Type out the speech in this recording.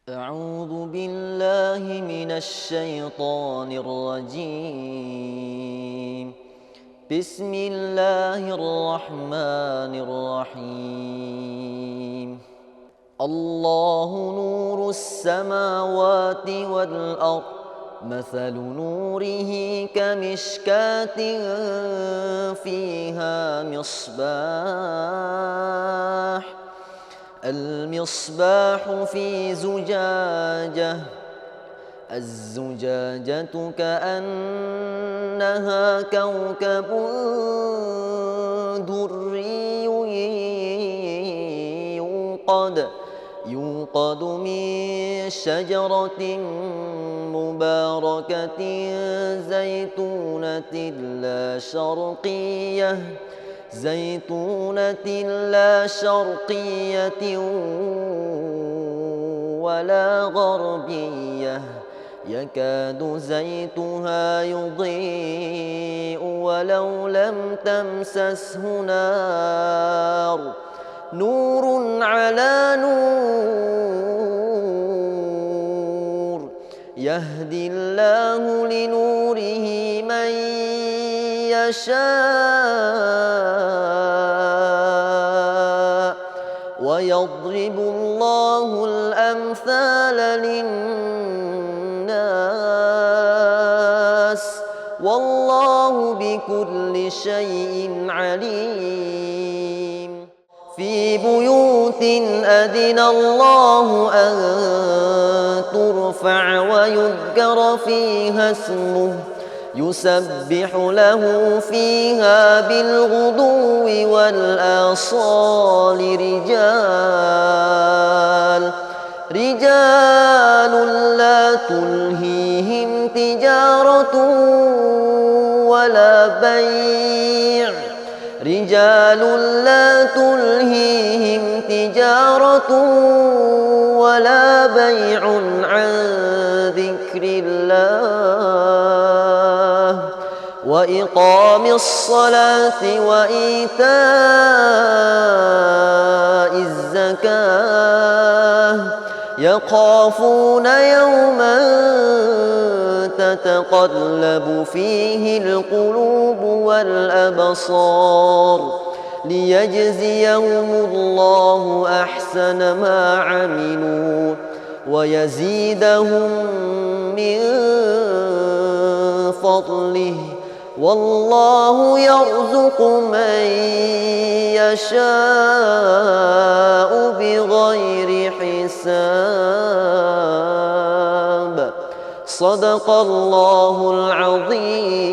أعوذ بالله من الشيطان الرجيم. بسم الله الرحمن الرحيم. الله نور السماوات والأرض، مثل نوره كمشكاة فيها المصباح في زجاجة، الزجاجة كأنها كوكب دري يوقد من شجرة مباركة زيتونة لا شرقية ولا غربية، يكاد زيتها يضيء ولو لم تمسسه نار، نور على نور، يهدي الله لنوره من يشاء ويضرب الله الأمثال للناس، والله بكل شيء عليم. في بيوت أذن الله أن ترفع ويذكر فيها اسمه يسبح له فيها بالغدو والآصال رجال لا تلهيهم تجارة ولا بيع عن ذكر الله وإقام الصلاة وإيتاء الزكاة، يخافون يوما تتقلب فيه القلوب والأبصار، ليجزيهم الله أحسن ما عملوا ويزيدهم من فضله، والله يرزق من يشاء بغير حساب. صدق الله العظيم.